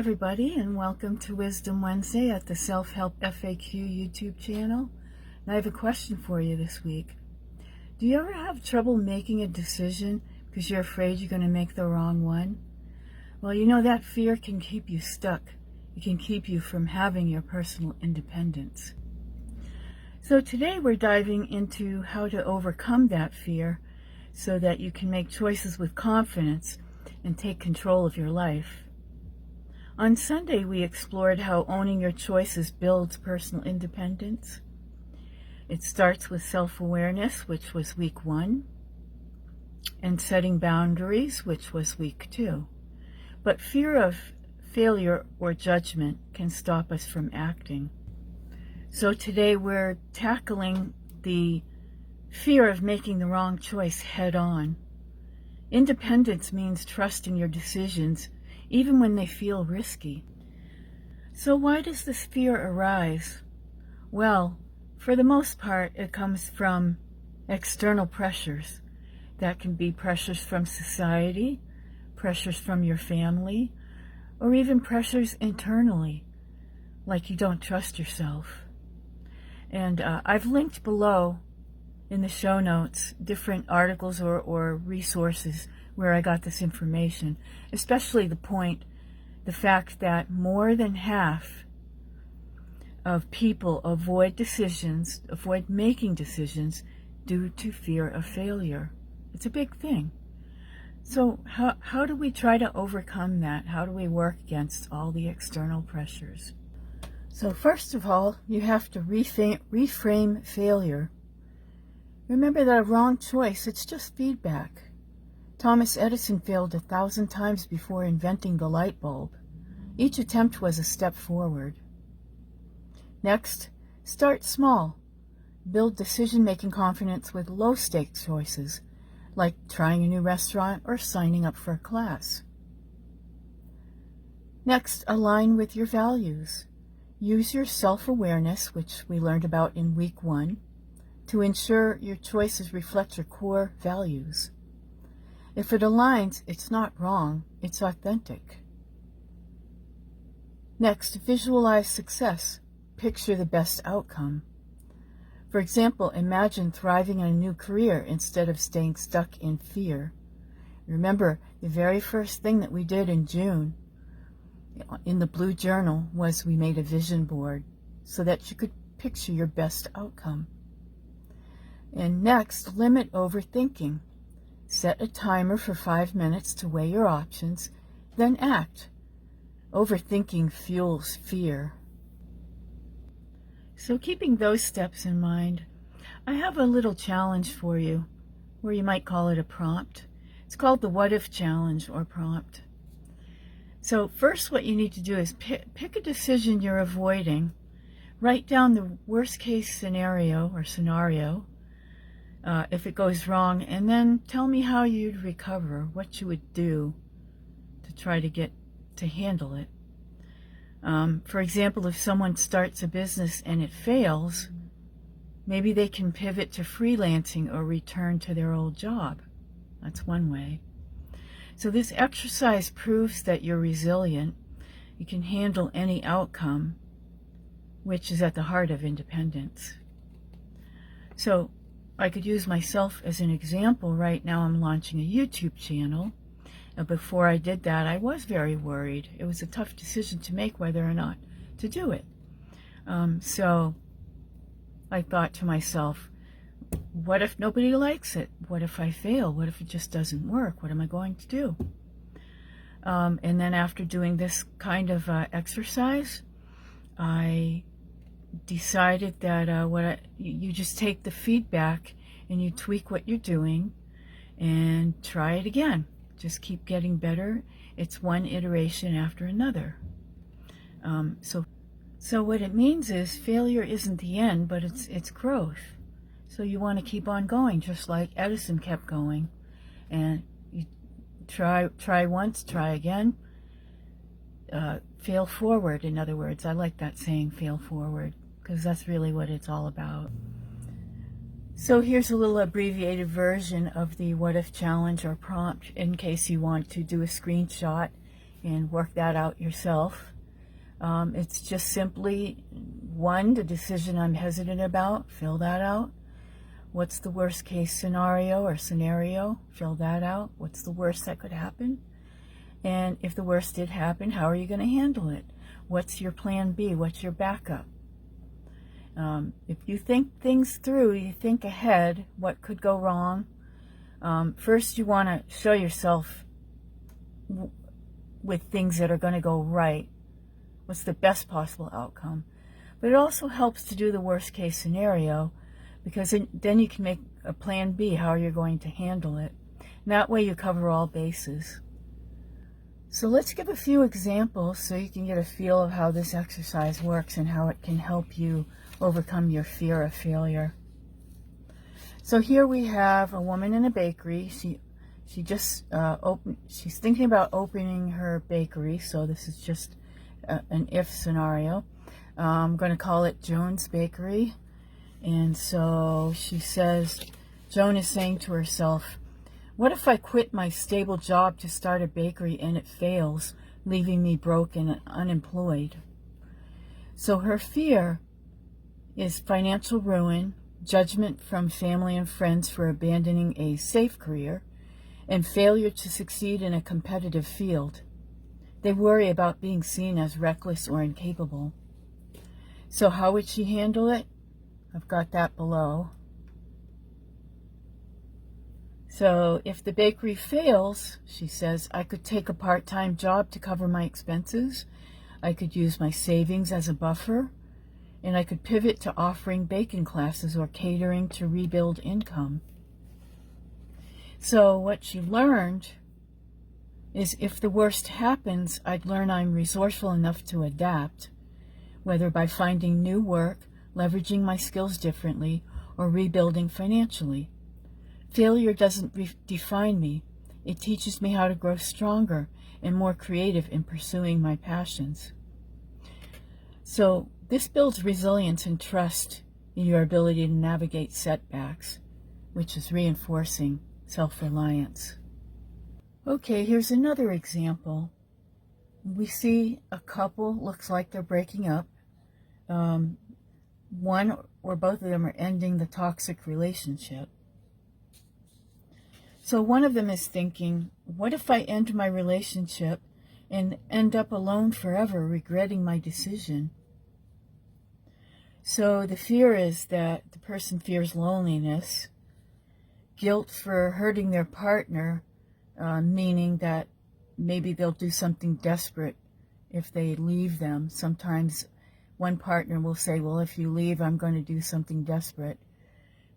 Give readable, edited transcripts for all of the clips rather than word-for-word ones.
everybody, and welcome to Wisdom Wednesday at the Self-Help FAQ YouTube channel. And I have a question for you this week. Do you ever have trouble making a decision because you're afraid you're going to make the wrong one? Well, you know that fear can keep you stuck. It can keep you from having your personal independence. So today we're diving into how to overcome that fear so that you can make choices with confidence and take control of your life. On Sunday, we explored how owning your choices builds personal independence. It starts with self-awareness, which was week 1, and setting boundaries, which was week 2. But fear of failure or judgment can stop us from acting. So today we're tackling the fear of making the wrong choice head on. Independence means trusting your decisions even when they feel risky. So why does this fear arise? Well, for the most part, it comes from external pressures. That can be pressures from society, pressures from your family, or even pressures internally, like you don't trust yourself. And I've linked below in the show notes different articles or resources where I got this information, especially the fact that more than half of people avoid making decisions due to fear of failure. It's a big thing. So how do we try to overcome that? How do we work against all the external pressures? So first of all, you have to reframe failure. Remember that a wrong choice, it's just feedback. Thomas Edison failed 1,000 times before inventing the light bulb. Each attempt was a step forward. Next, start small. Build decision-making confidence with low-stakes choices, like trying a new restaurant or signing up for a class. Next, align with your values. Use your self-awareness, which we learned about in week 1, to ensure your choices reflect your core values. If it aligns, it's not wrong, it's authentic. Next, visualize success. Picture the best outcome. For example, imagine thriving in a new career instead of staying stuck in fear. Remember, the very first thing that we did in June in the Blue Journal was we made a vision board so that you could picture your best outcome. And next, limit overthinking. Set a timer for 5 minutes to weigh your options, then act. Overthinking fuels fear. So keeping those steps in mind, I have a little challenge for you, or you might call it a prompt. It's called the What If Challenge or prompt. So first what you need to do is pick a decision you're avoiding. Write down the worst case scenario if it goes wrong, and then tell me how you'd recover, what you would do to try to handle it. For example, if someone starts a business and it fails, maybe they can pivot to freelancing or return to their old job. That's one way. So this exercise proves that you're resilient. You can handle any outcome, which is at the heart of independence. So I could use myself as an example. Right now I'm launching a YouTube channel. Before I did that, I was very worried. It was a tough decision to make whether or not to do it. So I thought to myself, what if nobody likes it? What if I fail? What if it just doesn't work? What am I going to do? And then after doing this kind of exercise, I decided that you just take the feedback and you tweak what you're doing and try it again. Just keep getting better. It's one iteration after another. So what it means is failure isn't the end, but it's growth. So you want to keep on going, just like Edison kept going. And you try once, try again. Fail forward, in other words. I like that saying, fail forward, because that's really what it's all about. So here's a little abbreviated version of the What If Challenge or prompt in case you want to do a screenshot and work that out yourself. It's just simply, one, the decision I'm hesitant about, fill that out. What's the worst case scenario or scenario? Fill that out. What's the worst that could happen? And if the worst did happen, how are you going to handle it? What's your plan B? What's your backup? If you think things through, you think ahead, what could go wrong. First, you want to show yourself with things that are going to go right. What's the best possible outcome? But it also helps to do the worst case scenario, because then you can make a plan B, how you're going to handle it. And that way you cover all bases. So let's give a few examples so you can get a feel of how this exercise works and how it can help you overcome your fear of failure. So here we have a woman in a bakery. She just she's thinking about opening her bakery, so this is just an if scenario. I'm going to call it Joan's Bakery. And so she says, Joan is saying to herself, what if I quit my stable job to start a bakery and it fails, leaving me broke and unemployed? So her fear is financial ruin, judgment from family and friends for abandoning a safe career, and failure to succeed in a competitive field. They worry about being seen as reckless or incapable. So how would she handle it? I've got that below. So if the bakery fails, she says, I could take a part-time job to cover my expenses. I could use my savings as a buffer, and I could pivot to offering baking classes or catering to rebuild income. So what she learned is if the worst happens, I'd learn I'm resourceful enough to adapt, whether by finding new work, leveraging my skills differently, or rebuilding financially. Failure doesn't define me. It teaches me how to grow stronger and more creative in pursuing my passions. So this builds resilience and trust in your ability to navigate setbacks, which is reinforcing self-reliance. Okay, here's another example. We see a couple, looks like they're breaking up. One or both of them are ending the toxic relationship. So one of them is thinking, what if I end my relationship and end up alone forever, regretting my decision? So the fear is that the person fears loneliness, guilt for hurting their partner, meaning that maybe they'll do something desperate if they leave them. Sometimes one partner will say, well, if you leave, I'm going to do something desperate.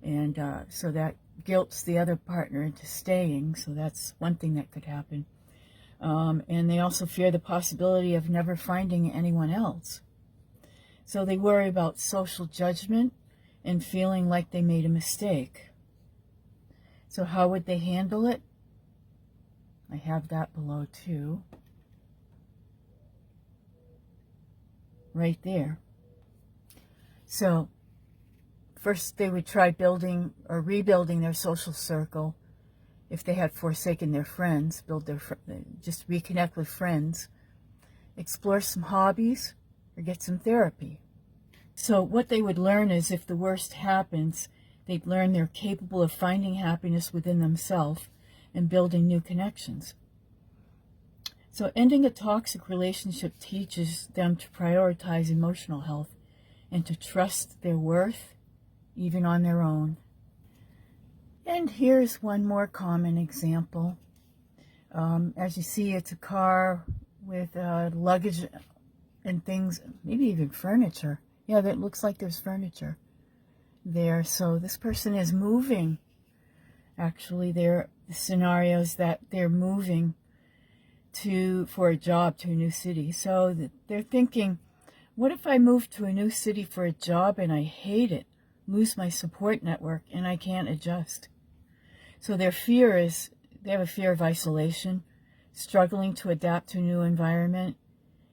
And so that guilts the other partner into staying. So that's one thing that could happen. And they also fear the possibility of never finding anyone else. So they worry about social judgment and feeling like they made a mistake. So how would they handle it? I have that below too. Right there. So first they would try building or rebuilding their social circle. If they had forsaken their friends, just reconnect with friends, explore some hobbies, or get some therapy. So what they would learn is if the worst happens, they'd learn they're capable of finding happiness within themselves and building new connections. So ending a toxic relationship teaches them to prioritize emotional health and to trust their worth, even on their own. And here's one more common example. As you see, it's a car with luggage and things, maybe even furniture. Yeah, that looks like there's furniture there. So this person is moving. Actually, the scenario is that they're moving for a job to a new city. So they're thinking, what if I move to a new city for a job and I hate it, lose my support network, and I can't adjust? So their fear is, they have a fear of isolation, struggling to adapt to a new environment,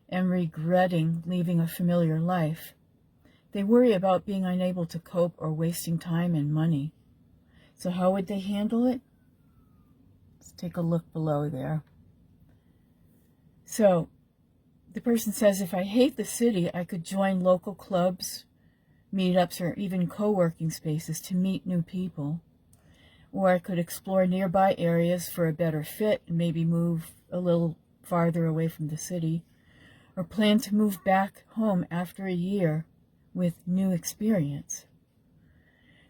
and regretting leaving a familiar life. They worry about being unable to cope or wasting time and money. So how would they handle it? Let's take a look below there. So the person says, if I hate the city, I could join local clubs, meetups, or even co-working spaces to meet new people. Or I could explore nearby areas for a better fit and maybe move a little farther away from the city. Or plan to move back home after a year with new experience.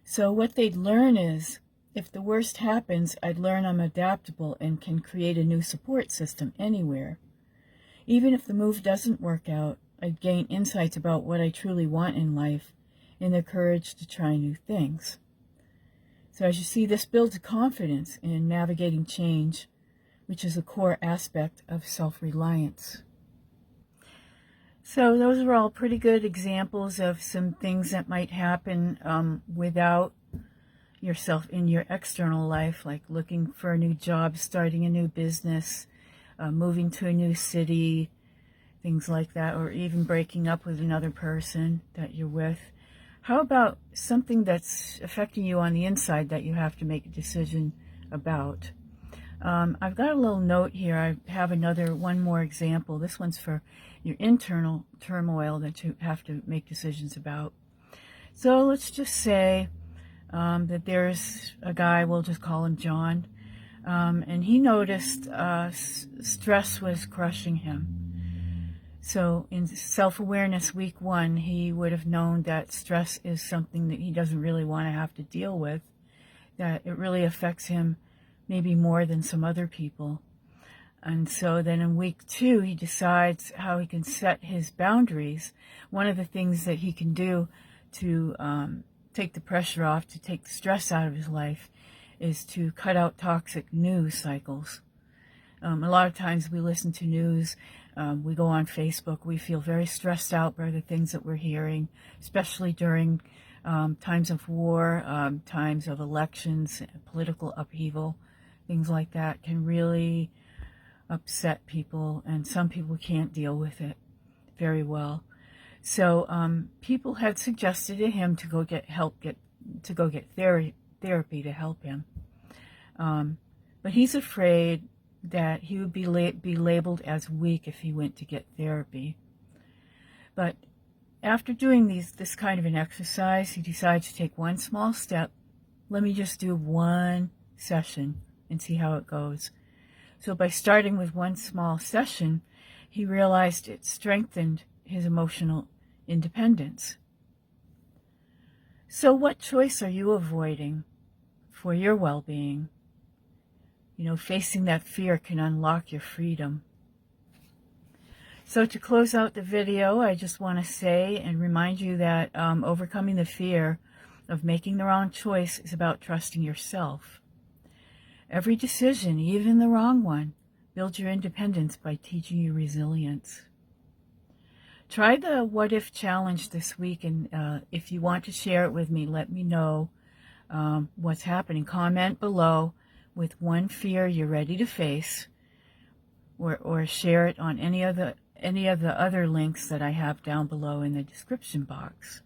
So what they'd learn is, if the worst happens, I'd learn I'm adaptable and can create a new support system anywhere. Even if the move doesn't work out, I'd gain insights about what I truly want in life and the courage to try new things. So as you see, this builds confidence in navigating change, which is a core aspect of self-reliance. So those are all pretty good examples of some things that might happen without yourself in your external life, like looking for a new job, starting a new business, moving to a new city, things like that, or even breaking up with another person that you're with. How about something that's affecting you on the inside that you have to make a decision about? I've got a little note here. I have one more example. This one's for your internal turmoil that you have to make decisions about. So let's just say that there's a guy, we'll just call him John, and he noticed stress was crushing him. So in self-awareness week 1, he would have known that stress is something that he doesn't really want to have to deal with, that it really affects him maybe more than some other people. And so then in week 2, he decides how he can set his boundaries. One of the things that he can do to take the pressure off, to take the stress out of his life, is to cut out toxic news cycles. A lot of times we listen to news, we go on Facebook, we feel very stressed out by the things that we're hearing, especially during times of war, times of elections, political upheaval. Things like that can really upset people, and some people can't deal with it very well. So people had suggested to him to go get therapy to help him. But he's afraid that he would be labeled as weak if he went to get therapy. But after doing this kind of an exercise, he decides to take one small step. Let me just do one session and see how it goes. So by starting with one small session, he realized it strengthened his emotional independence. So what choice are you avoiding for your well-being? You know, facing that fear can unlock your freedom. So to close out the video, I just want to say and remind you that overcoming the fear of making the wrong choice is about trusting yourself. Every decision, even the wrong one, builds your independence by teaching you resilience. Try the What If Challenge this week, and if you want to share it with me, let me know what's happening. Comment below with one fear you're ready to face, or share it on any of the other links that I have down below in the description box.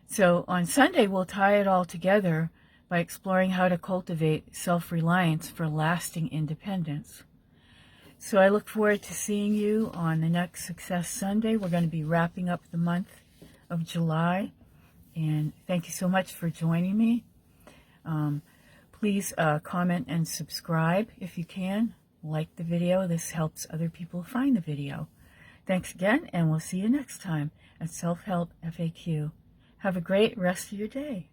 So on Sunday, we'll tie it all together by exploring how to cultivate self-reliance for lasting independence. So I look forward to seeing you on the next Success Sunday. We're going to be wrapping up the month of July, and thank you so much for joining me. Please comment and subscribe if you can. Like the video. This helps other people find the video. Thanks again, and we'll see you next time at Self-Help FAQ. Have a great rest of your day.